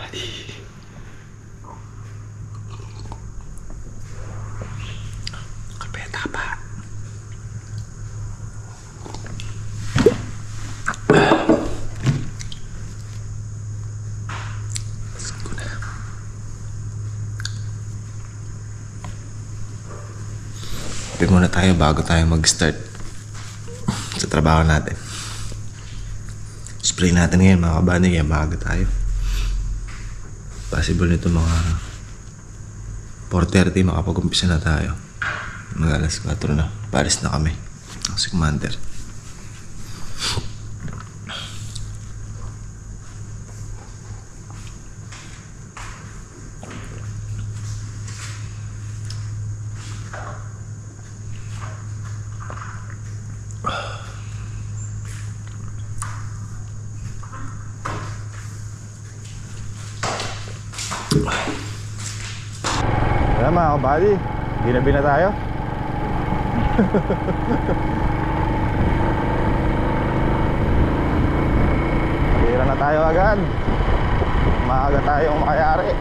buddy. Kape tapa. Let's go na. Kape muna tayo bago tayo mag-start sa trabaho natin. Spray natin ngayon mga kabani, kaya maaga tayo. Possible nito mga 4:30 makapag-umpisa na tayo. Mga alas 4 na, paris na kami. Si Commander. Ayan mga kabady, ginabi na tayo. Tira na tayo agad. Maaga tayong makayari.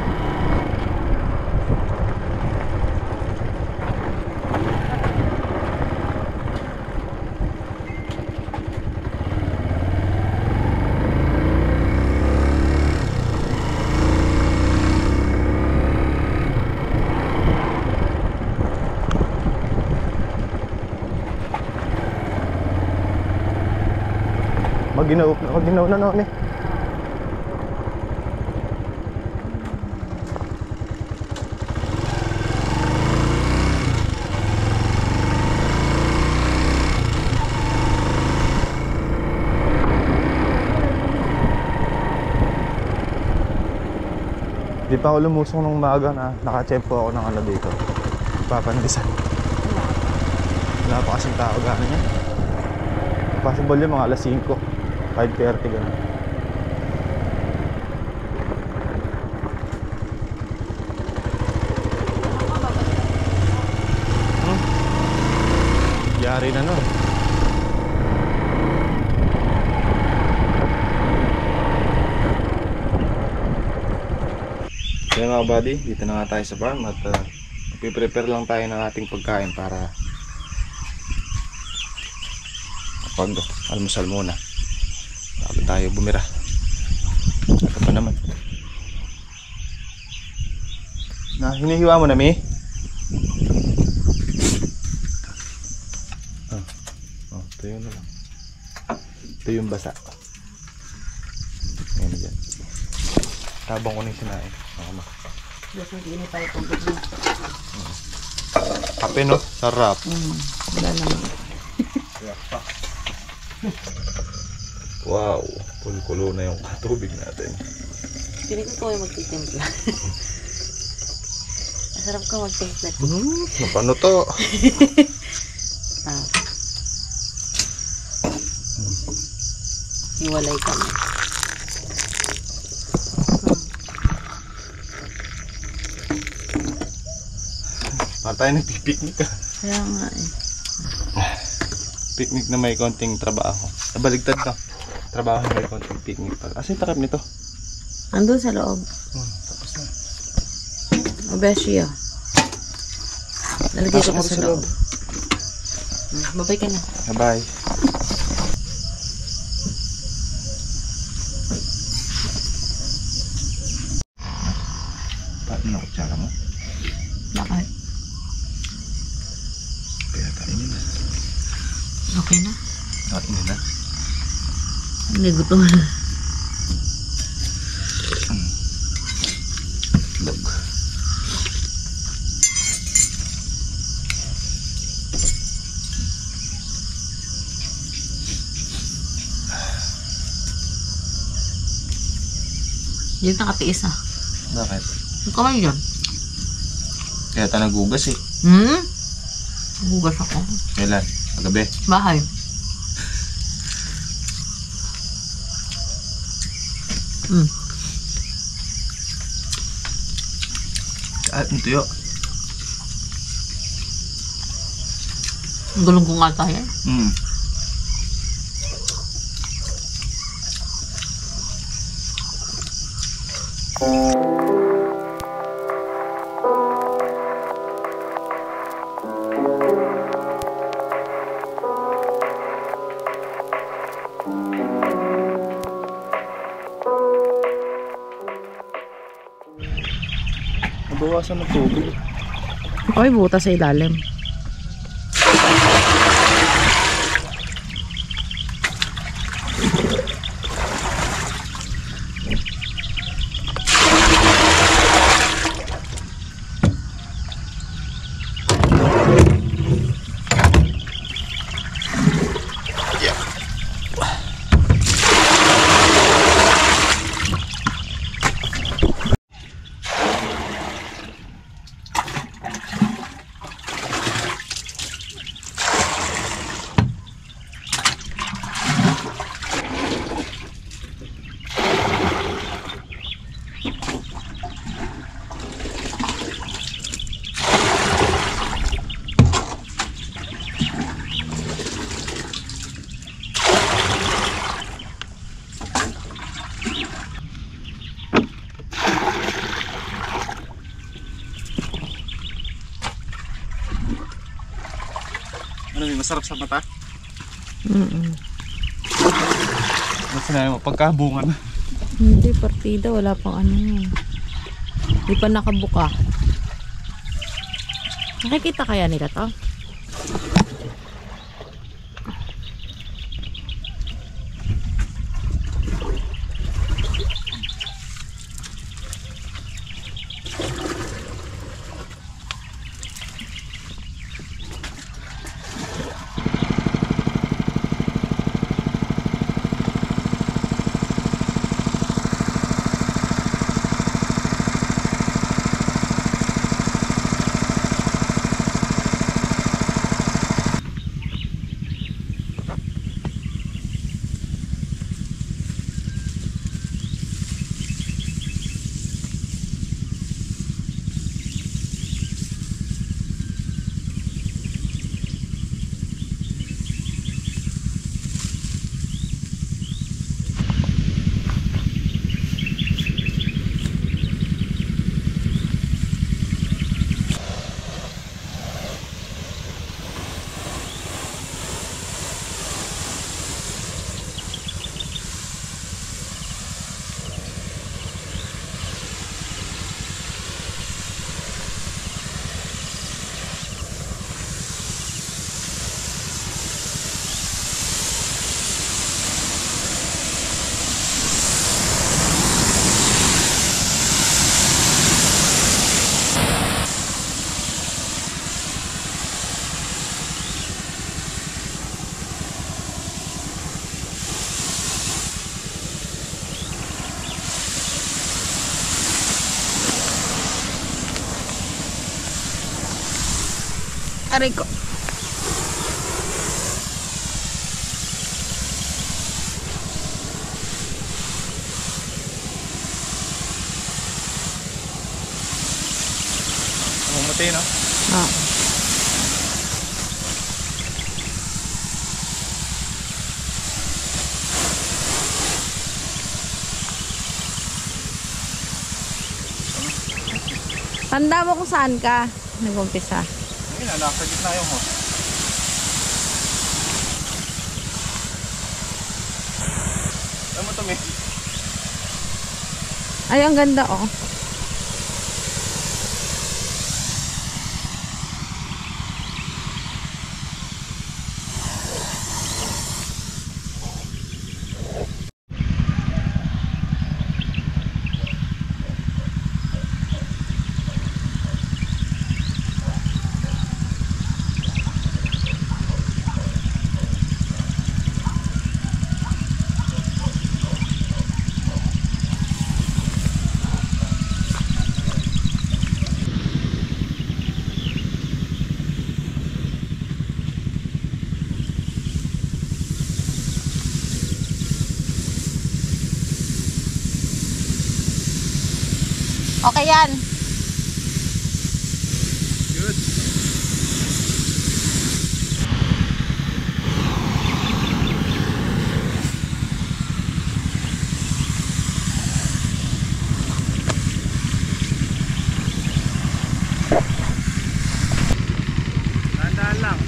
Maginaw na noon eh. Di pa ako lumusong nung umaga na naka-check po ako ng ano dito. Papandisan. Wala pa kasing tao gano'n yan. Possible yung mga alas 5, 5:30 gano'n. Yari na nun. Kaya mga buddy, dito na nga tayo sa farm at prepare lang tayo ng ating pagkain para almusal muna bago tayo bumira. Ito pa naman na hinihiwa mo na, Mi? Ito yun na lang. Ito yung basa. Ngayon na dyan. Tabang ko na yung sinain. Kape no? Sarap. Wala naman. Wow, kulo na yung tubig natin. Pili ko yung magtitimpla. Masarap ka magtimpla. Paano to? Iwalay ka na. Para tayo nagpipiknik ka. Kaya nga eh. Picnic na may konting trabaho. Nabaligtad ka. Trabaho na may konting picnic pa. Asa yung takip nito? Andun sa loob. Tapos na. Obeshi ah. Nalagay ko Pasok pa mo sa sa loob. Babay ka na. Bye. Paano na kutsara mo? Bakit? Kaya tayo na. Okay na? Kainin na. Hindi, gutom na. Log. Diyan nakatiis ah. Bakit? Ang kamay dyan. Kaya tayo nagugas eh. Hugas ako. Kailan? Pagabi. Bahay. Ang tuyo. Ang gulong ko nga tayo. Bawasan ng tubig. Okay, butas sa ilalim. Ano yung masarap sa mata? Mm-mm. Ba't sinabi mo? Pagkabungan na. Hindi, partida. Wala pang ano yun. Hindi pa nakabuka. Nakikita kaya nila to? Aray ko. Mamatay, no? Ah. Tanda mo kung saan ka nag-umpisa. Ayun, nasa gitna yung hose. Alam mo ito, may... Ay, ang ganda oh. Okay yan. Good. Tandaan lang.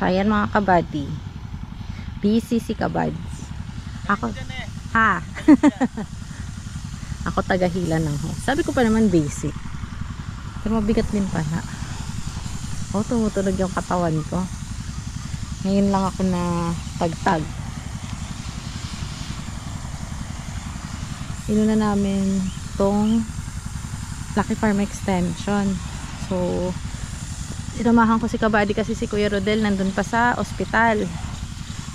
So, ayan mga kabady. Busy si Kabads. Ako, ha? Ako tagahila ng hose. Sabi ko pa naman busy. Pero mabigat din pala. Tumutunog yung katawan ko. Ngayon lang ako na tagtag. Inuna namin tong Lucky Farm Extension. So, sinamahan ko si Kabady kasi si Kuya Rodel nandun pa sa ospital.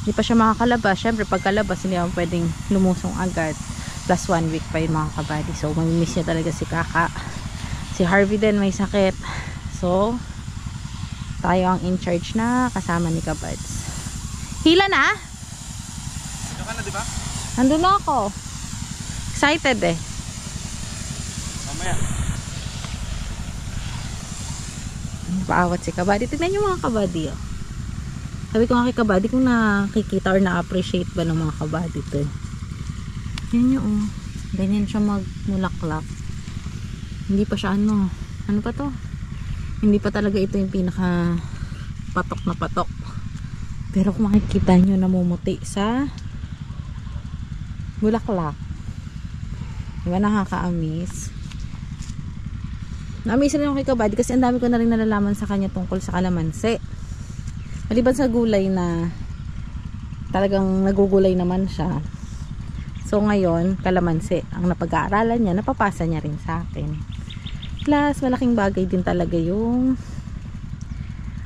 Hindi pa siya makakalabas. Siyempre, pagkalabas, hindi ako pwedeng lumusong agad. Plus 1 week pa yun mga Kabady. So, mamimiss niya talaga si Kaka. Si Harvey din may sakit. So, tayo ang in charge na kasama ni Kabads. Hila na? Diyan ka na, di ba? Nandun na ako. Excited eh. Mamaya. Paawat si Kabady. Tignan niyo mga Kabady. Oh. Sabi ko nga kay Kabady kung nakikita or na-appreciate ba ng mga Kabady to. Yan yun. Ganyan siya magmulaklak. Hindi pa siya ano pa to? Hindi pa talaga ito yung pinaka patok na patok. Pero kung makikita nyo namumuti sa bulaklak. Diba nakaka-amaze? Na-amaze rin ako kay Kabady kasi ang dami ko na rin nalalaman sa kanya tungkol sa kalamansi. Maliban sa gulay na talagang nagugulay naman siya. So ngayon, kalamansi ang napag-aaralan niya, napapasa niya rin sa akin. Plus, malaking bagay din talaga yung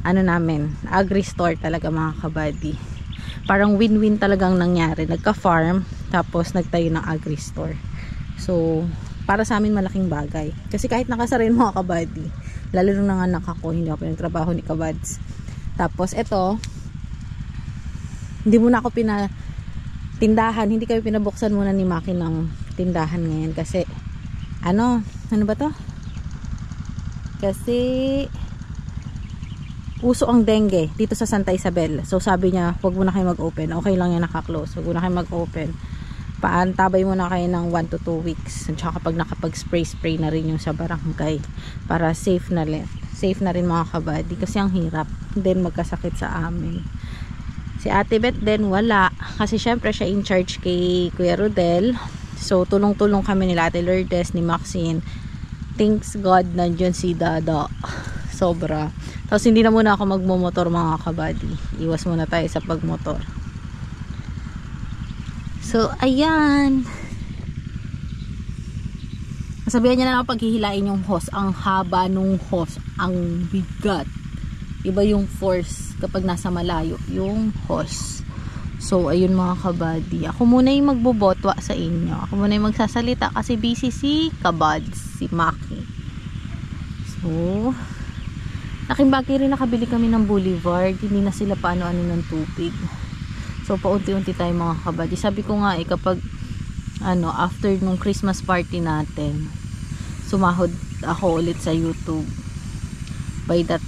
namin, agri-store talaga mga Kabady. Parang win-win talagang nangyari. Nagka-farm, tapos nagtayo ng agri-store. So, para sa amin malaking bagay. Kasi kahit nakasarin mga Kabady, lalo nung nanganak ako, hindi ako pinagtrabaho ni Kabads. Tapos, eto, hindi muna ako tindahan, hindi kami pinabuksan muna ni Maki ng tindahan ngayon. Kasi, ano ba to? Kasi uso ang dengue dito sa Santa Isabel. So sabi niya, huwag muna kayo mag-open. Okay lang yan naka-close. Huwag muna kayo mag-open. Paantabay muna kayo ng 1 to 2 weeks. At saka kapag nakapag-spray na rin yung sa barangay para safe na rin mga Kabady. Kasi ang hirap din magkasakit sa amin. Si Ate Beth din wala. Kasi syempre siya in charge kay Kuya Rodel. So tulong-tulong kami nila Ate Lourdes, ni Maxine. Thanks God nandiyan si Dada. Sobra. Tapos hindi na muna ako magmumotor mga Kabady. Iwas muna tayo sa pagmotor. So ayan. Sabihan niya na lang paghihilain yung hose. Ang haba nung hose. Ang bigat. Iba yung force kapag nasa malayo yung hose. So ayun mga Kabady. Ako muna yung magbobotwa sa inyo. Ako muna yung magsasalita kasi busy si Kabads, si Maki. So laking bagay rin nakabili kami ng Boulevard. Hindi na sila paano-ano ng tubig. So paunti-unti tayo mga Kabady. Sabi ko nga kapag after nung Christmas party natin, sumahod ako ulit sa YouTube. By that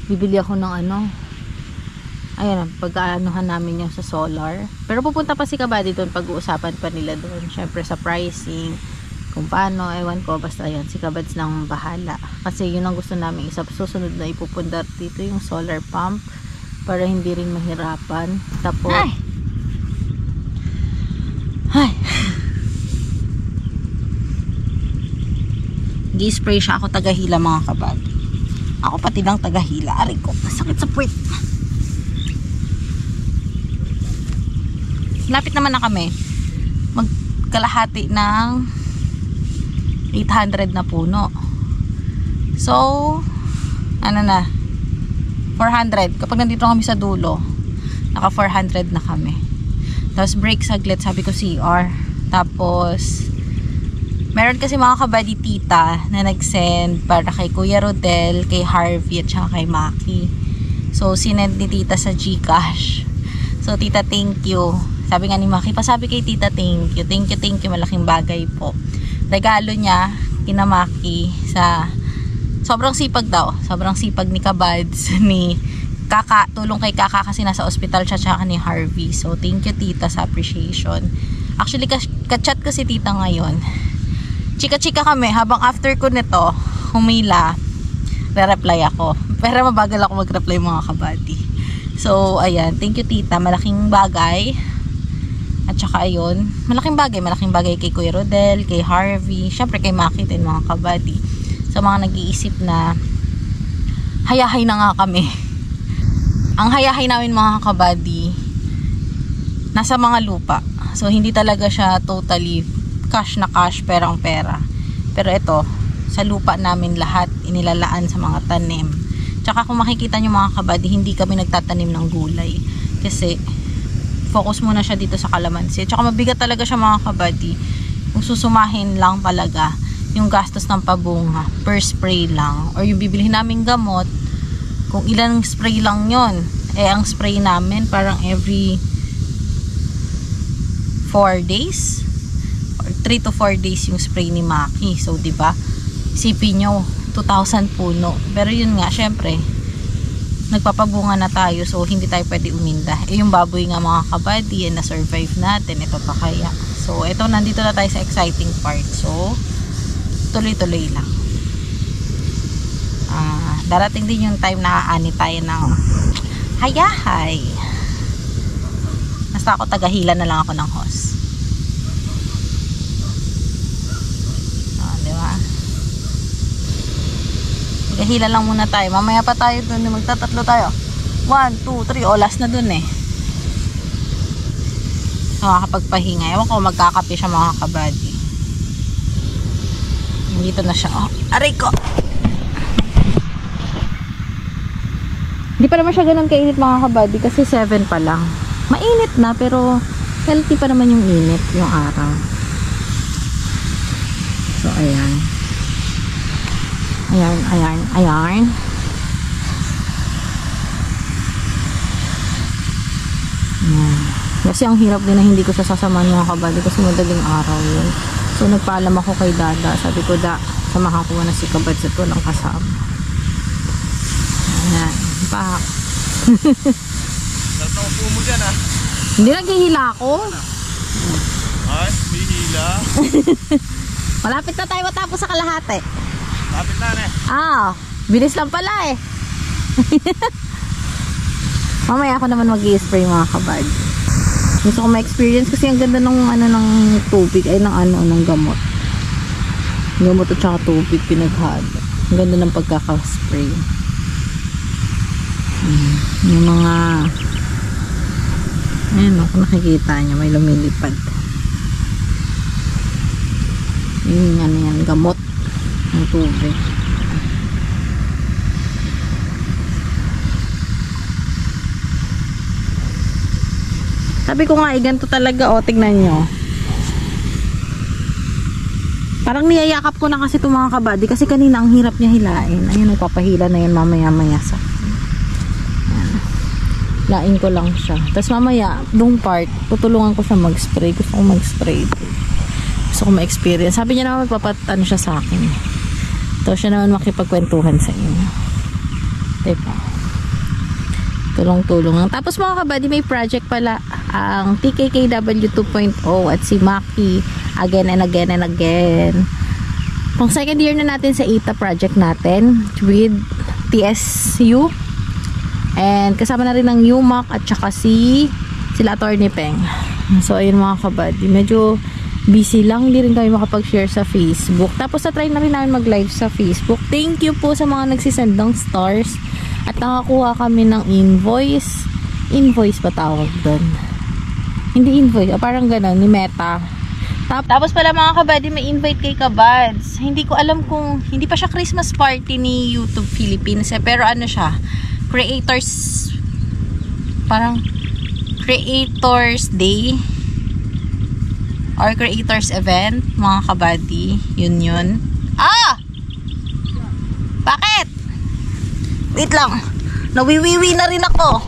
bibili ako ng ayan, pag-aanuhan namin yung sa solar. Pero pupunta pa si Kabady doon, pag-uusapan pa nila doon. Syempre sa pricing, kung paano, ewan ko, basta yan, si Kabads nang bahala. Kasi yun ang gusto namin, isa susunod na ipupundar dito yung solar pump para hindi rin mahirapan. Tapos, ay. Gi-spray siya, ako tagahila mga Kabady. Ako pati lang tagahila. Aray ko, masakit sa puwet. Lapit naman na kami. Magkalahati ng 800 na puno. So, 400. Kapag nandito kami sa dulo, naka 400 na kami. Tapos break saglit, sabi ko CR. Tapos meron kasi mga Kabady tita na nag-send para kay Kuya Rodel, kay Harvey at saka kay Maki. So sinend ni tita sa GCash. So tita, thank you. Sabi nga ni Maki, pasabi kay tita, thank you. Thank you, malaking bagay po. Regalo niya kina Maki sa sobrang sipag daw. Sobrang sipag ni Kabads, ni Kaka, tulong kay Kaka kasi nasa ospital siya tsaka ni Harvey. So thank you tita sa appreciation. Actually ka-chat ko si tita ngayon. Chika-chika kami habang after ko nito humila. re-reply ako. Pero mabagal ako mag-reply mga kabady. So, ayan. Thank you, tita. Malaking bagay. At saka, ayun. Malaking bagay kay Kuya Rodel, kay Harvey, syempre kay Maki din mga kabady. So, mga nag-iisip na hayahay na nga kami. Ang hayahay namin mga kabady, nasa mga lupa. So, hindi talaga siya totally cash na cash, perang pera. Pero ito, sa lupa namin lahat inilalaan sa mga tanim. Tsaka kung makikita nyo mga kabady, hindi kami nagtatanim ng gulay. Kasi, focus muna siya dito sa kalamansi. Tsaka mabigat talaga siya mga kabady. Kung susumahin lang talaga yung gastos ng pabunga per spray lang. Or yung bibilihin namin gamot, kung ilang spray lang yon. Ang spray namin parang every 4 days or 3 to 4 days yung spray ni Maki. So, diba? Isipin nyo, 2,000 puno. Pero yun nga, syempre, nagpapabunga na tayo. So, hindi tayo pwede uminda. Yung baboy nga mga kabady, na-survive natin. Ito pa kaya. So, ito, nandito na tayo sa exciting part. So, tuloy-tuloy lang. Darating din yung time na aani tayo ng hayahay. Basta ako tagahila na lang ako ng hose. Diba? Tagahila lang muna tayo. Mamaya pa tayo dun. Magtatatlo tayo. 1, 2, 3. O, last na dun eh. Makakapagpahinga. Ewan ko magkakape siya mga kabady. Dito na siya. Oh, aray ko! Hindi pa naman siya ganun kainit mga kabady kasi 7 pa lang. Mainit na pero healthy pa naman yung init, yung araw. So, ayan. Ayan. Kasi ang hirap din na hindi ko siya sasamahan mga kabady kasi madaling araw yun. So, nagpaalam ako kay Dada. Sabi ko, samahan ko na si Kabads at walang kasama. Ayan. Pak. Lahat na upo mo dyan ah. Hindi naghihila ako. Ay, may hila. Malapit na tayo matapos sa kalahati. Lapit na eh. Bilis lang pala eh. Mamaya ako naman mag-i-spray mga kabad. Gusto ko ma-experience kasi ang ganda ng ng tubig ay ng gamot. Gamot at saka tubig pinaghalo. Ang ganda ng pagkaka-spray. Yung mga ayun kung nakikita nyo may lumilipad yung gamot ng tubig. Sabi ko nga ganito talaga tignan nyo, parang niyayakap ko na kasi itong mga kabady kasi kanina ang hirap niya hilain. Ayun, nagpapahila na yun mamaya sa lain ko lang siya. Tapos mamaya, dong part, tutulungan ko siya mag-spray. Gusto ko mag-spray. Gusto ko ma-experience. Sabi niya naman, magpapatano siya sa akin. Ito siya naman makipagkwentuhan sa inyo. Diba? Tulong-tulong lang. Tapos mga kabady, may project pala ang TKKW 2.0 at si Maki again and again and again. Pang second year na natin sa ITA project natin with TSU. And kasama na rin ng UMAC at saka sila Attorney Peng. So ayun mga kabady, medyo busy lang, hindi rin kami makapag-share sa Facebook. Tapos na-try na rin namin mag-live sa Facebook. Thank you po sa mga nagsisend ng stars. At nakakuha kami ng invoice. Invoice pa tawag doon. Hindi invoice, parang gano'n, ni Meta. Tapos pala mga kabady, may invite kay Kabads. Hindi ko alam kung, hindi pa siya Christmas party ni YouTube Philippines pero ano siya, parang Creators Day or Creators Event mga kabady, yun. Bakit? Wait lang, nawiwiwi na rin ako.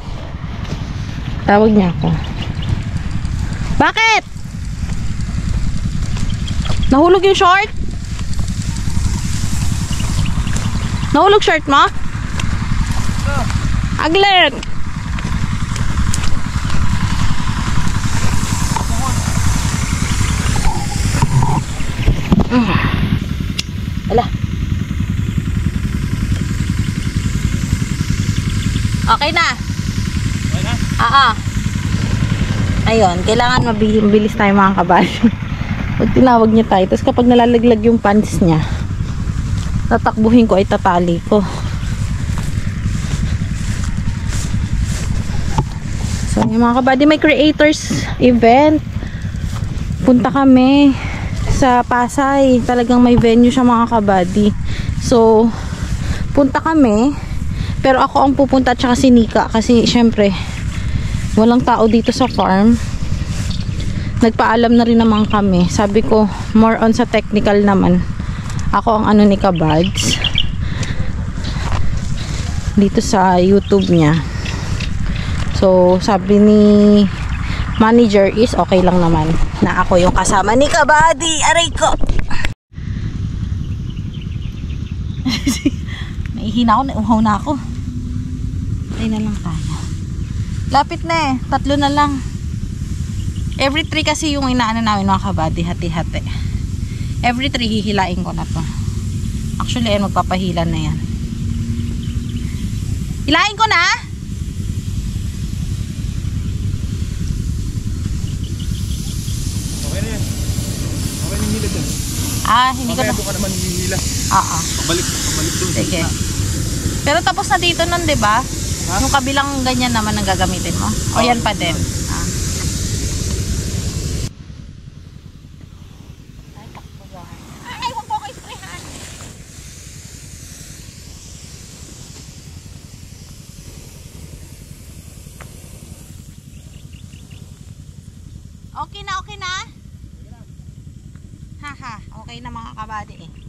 Tawag niya ako. Bakit? Nahulog yung short? Nahulog short mo? Aglen! Ala. Okay na. Okay na? Ayun, kailangan mabilis tayo mga kabady. Pag tinawag niya tayo, tapos kapag nalalaglag yung pants niya, tatakbuhin ko ay tatali ko. So, yung mga kabady, may creators event. Punta kami sa Pasay. Talagang may venue siya mga kabady. So, punta kami. Pero ako ang pupunta at saka si Nika. Kasi, syempre, walang tao dito sa farm. Nagpaalam na rin naman kami. Sabi ko, more on sa technical naman. Ako ang ni Kabads. Dito sa YouTube niya. So, sabi ni manager is okay lang naman na ako yung kasama ni Kabady. Aray ko! Naihina ako, nauhaw na ako. Ay na lang tayo. Lapit na eh. 3 na lang. Every 3 kasi yung inaano namin mga Kabady. Hati-hati. Every 3 hihilain ko na to. Actually, magpapahila na yan. Hilain ko na! Hindi ko na. Doon ka naman hihila. Pabalik doon. Sige. Pero tapos na dito nun, di ba? Yung kabilang ganyan naman ang gagamitin mo. O yan pa din. Ay, huwag po ko isprehan. Okay na, okay na? Haha, okay na mga kabady eh.